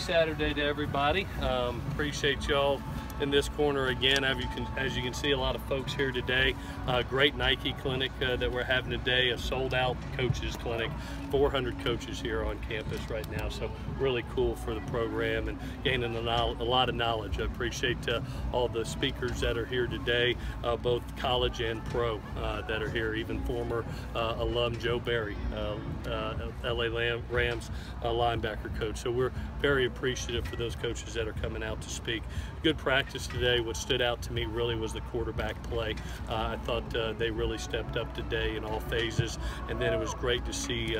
Saturday to everybody. Appreciate y'all in this corner again. As you can see, a lot of folks here today. Great Nike clinic that we're having today, a sold out coaches clinic. 400 coaches here on campus right now, so really cool for the program and gaining a lot of knowledge. I appreciate all the speakers that are here today, both college and pro that are here, even former alum Joe Barry, LA Rams linebacker coach. So we're very appreciative for those coaches that are coming out to speak. Good practice today. What stood out to me really was the quarterback play. I thought they really stepped up today in all phases, and then it was great to see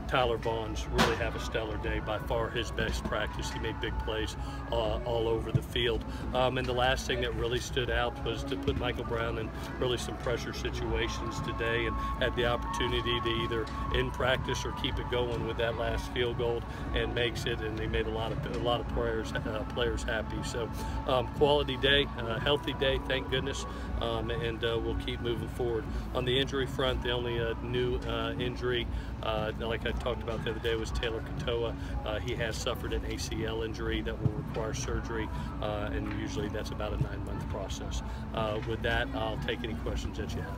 Tyler Vaughn's really have a stellar day. By far his best practice. He made big plays all over the field. And the last thing that really stood out was to put Michael Brown in really some pressure situations today, and had the opportunity to either in practice or keep it going with that last field goal, and makes it. And he made a lot of players happy. So quality day, healthy day, thank goodness. And we'll keep moving forward. On the injury front, the only new injury, like I talked about the other day, was Taylor Katoa. He has suffered an ACL injury that will require surgery, and usually that's about a 9-month process. With that, I'll take any questions that you have.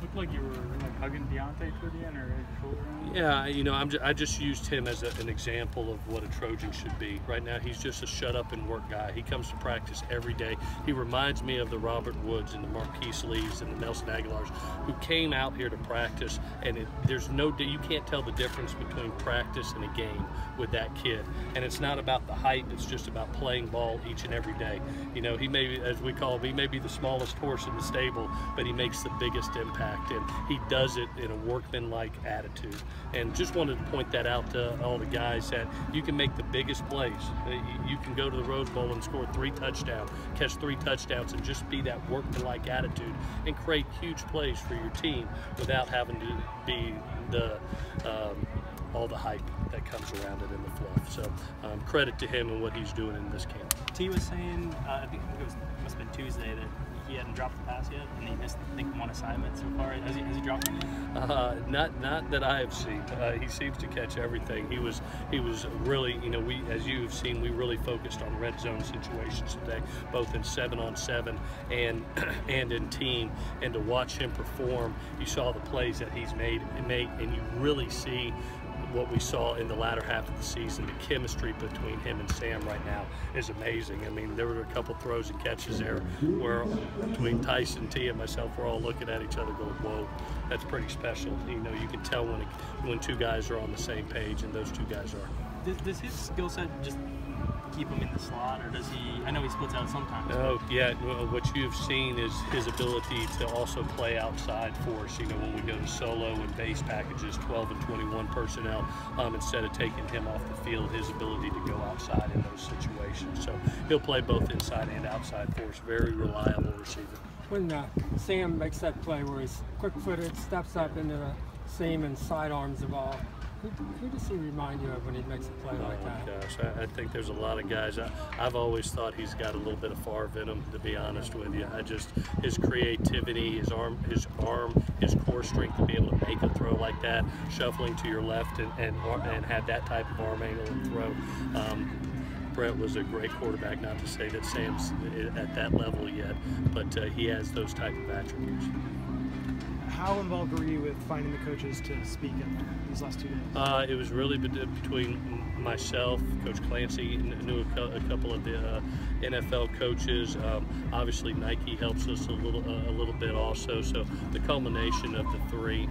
Looked like you were hugging Deontay toward the end, or shoulder? Yeah, you know, I just used him as an example of what a Trojan should be. Right now, he's just a shut up and work guy. He comes to practice every day. He reminds me of the Robert Woods and the Marquise Lees and the Nelson Aguilars, who came out here to practice, and you can't tell the difference between practice and a game with that kid. And it's not about the height, it's just about playing ball each and every day. You know, he may, as we call him, he may be the smallest horse in the stable, but he makes the biggest impact, and he does it in a workmanlike attitude. And just wanted to point that out to all the guys, that you can make the biggest plays. You can go to the Rose Bowl and score 3 touchdowns, catch 3 touchdowns, and just be that workmanlike attitude and create huge plays for your team without having to be all the hype that comes around it in the fluff. So credit to him and what he's doing in this camp. T was saying, I think it must have been Tuesday, that he hadn't dropped the pass yet, and he missed, I think, 1 assignment so far. Has he dropped any? Not that I have seen. He seems to catch everything. He was really, you know, as you have seen, we really focused on red zone situations today, both in 7-on-7 and in team. And to watch him perform, you saw the plays that he's made, and you really see what we saw in the latter half of the season. The chemistry between him and Sam right now is amazing. I mean, there were a couple throws and catches there where between Tyson, T, and myself, we're all looking at each other going, whoa, that's pretty special. You know, you can tell when 2 guys are on the same page, and those 2 guys are. Does his skill set just keep him in the slot, or does he? I know he splits out sometimes. Oh yeah, well, what you've seen is his ability to also play outside for us. You know, when we go to solo and base packages, 12 and 21 personnel, instead of taking him off the field, his ability to go outside in those situations. So he'll play both inside and outside for us. Very reliable receiver. When Sam makes that play where he's quick-footed, steps up into the seam and sidearms the ball, who does he remind you of when he makes a play like that? Oh gosh, I think there's a lot of guys. I've always thought he's got a little bit of Favre in him, to be honest with you. His creativity, his arm, his core strength to be able to make a throw like that, shuffling to your left and have that type of arm angle and throw. Brett was a great quarterback, not to say that Sam's at that level yet, but he has those type of attributes. How involved were you with finding the coaches to speak in these last 2 days? It was really between myself, Coach Clancy, knew a couple of the NFL coaches. Obviously, Nike helps us a little bit also. So the culmination of the 3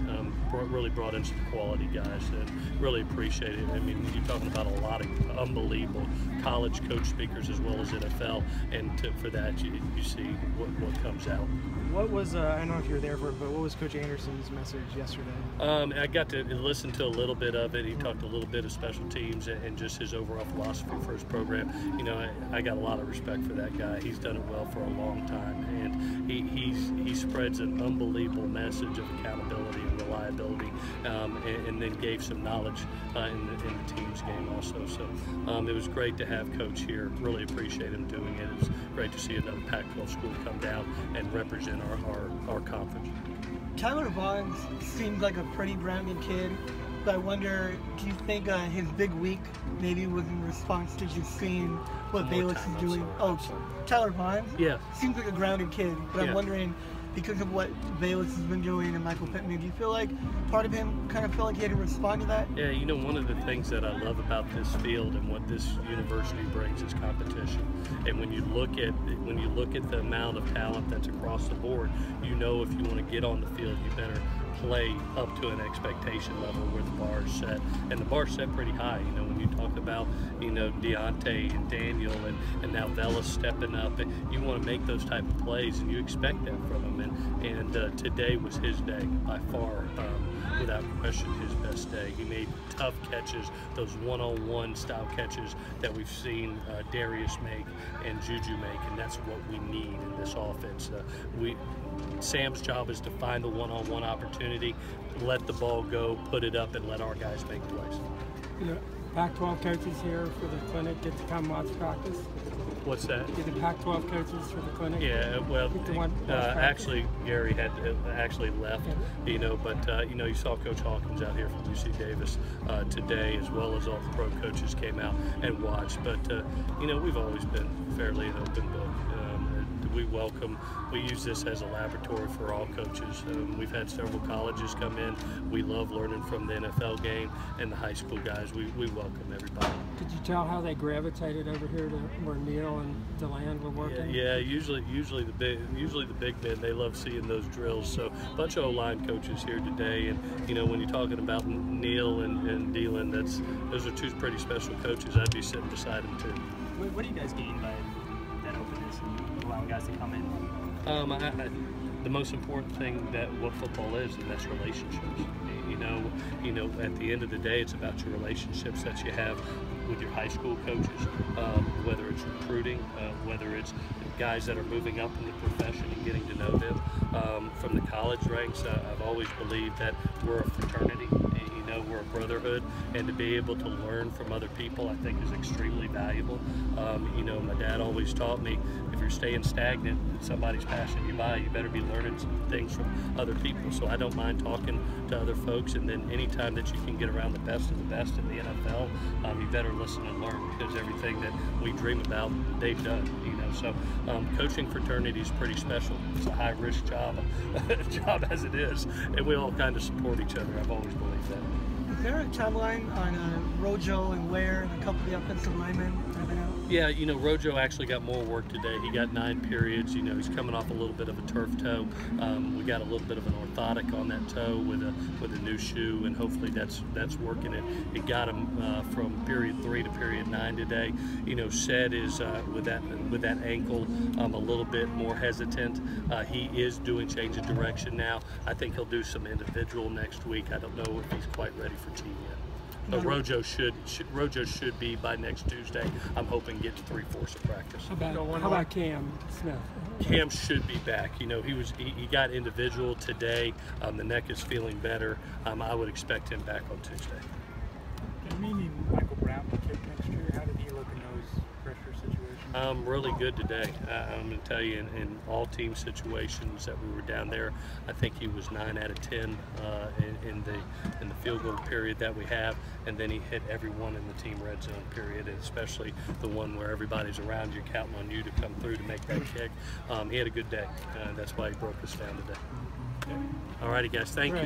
really brought in some quality guys, and really appreciate it. I mean, you're talking about a lot of unbelievable college coach speakers as well as NFL, and for that you see what comes out. What was, I don't know if you were there for it, but what was Coach Anderson's message yesterday? I got to listen to a little bit of it. He talked a little bit of special teams and just his overall philosophy for his program. You know, I got a lot of respect for that guy. He's done it well for a long time, and he spreads an unbelievable message of accountability and reliability, and then gave some knowledge in the team's game also. So it was great to have Coach here. Really appreciate him doing it. It was great to see another Pac-12 school come down and represent our conference. Tyler Vaughn seemed like a pretty grounded kid. but I wonder, do you think his big week maybe was in response to just seeing what Bayless is doing? Tyler Vaughn? Yeah. Seems like a grounded kid, but Yeah. I'm wondering, because of what Bayless has been doing and Michael Pittman, do you feel like part of him kind of felt like he had to respond to that? Yeah, you know, one of the things that I love about this field and what this university brings is competition. And when you look at the amount of talent that's across the board, you know, if you want to get on the field, you better play up to an expectation level where the bar is set, and the bar is set pretty high. You know, when you talk about, you know, Deontay and Daniel and now Velas stepping up, and you want to make those type of plays, and you expect that from them. And today was his day by far, without question, his best day. He made tough catches, those one-on-one style catches that we've seen Darius make and Juju make, and that's what we need in this offense. Sam's job is to find the one-on-one opportunity, let the ball go, put it up, and let our guys make plays. You know, Pac-12 coaches here for the clinic get to come watch practice. What's that? Did the Pac-12 coaches for the clinic? Yeah, well, actually, Gary had actually left, you know, but, you know, you saw Coach Hawkins out here from UC Davis today, as well as all the pro coaches came out and watched. But, you know, we've always been fairly an open book. We use this as a laboratory for all coaches. We've had several colleges come in. We love learning from the NFL game, and the high school guys, we welcome everybody. Did you tell how they gravitated over here to where Neil and DeLand were working? Yeah, usually the big men, they love seeing those drills. So a bunch of O-line coaches here today, and you know, when you're talking about Neil and DeLand, those are two pretty special coaches. I'd be sitting beside them too. What do you guys gain by that openness and allowing guys to come in? The most important thing that what football is, and that's relationships. You know, at the end of the day, it's about your relationships that you have with your high school coaches, whether it's recruiting, whether it's guys that are moving up in the profession and getting to know them. From the college ranks, I've always believed that we're a fraternity. You know, we're a brotherhood, and to be able to learn from other people, I think, is extremely valuable. You know, my dad always taught me, if you're staying stagnant and somebody's passing you by, you better be learning some things from other people. So I don't mind talking to other folks, and then anytime that you can get around the best of the best in the NFL, you better listen and learn, because everything that we dream about, they've done. You know, so coaching fraternity is pretty special. It's a high-risk job as it is, and we all kind of support each other. I've always believed that. Is there a timeline on Rojo and Ware and a couple of the offensive linemen? Yeah, you know, Rojo actually got more work today. He got 9 periods. You know, he's coming off a little bit of a turf toe. We got a little bit of an orthotic on that toe with a new shoe, and hopefully that's working. It got him from period 3 to period 9 today. You know, Sed is with that ankle a little bit more hesitant. He is doing change of direction now. I think he'll do some individual next week. I don't know if he's quite ready for team yet. But Rojo should be by next Tuesday. I'm hoping get 3/4 of practice. How about Cam Smith? Cam should be back. You know, he got individual today. The neck is feeling better. I would expect him back on Tuesday. Meaning Michael Brown will kick next year. How did he look in those pressure situations? Really good today. I'm going to tell you, in all team situations that we were down there, I think he was 9 out of 10 in the field goal period that we have, and then he hit every one in the team red zone period, and especially the one where everybody's around you, counting on you to come through to make that kick. He had a good day. That's why he broke us down today. All righty, guys. Thank you.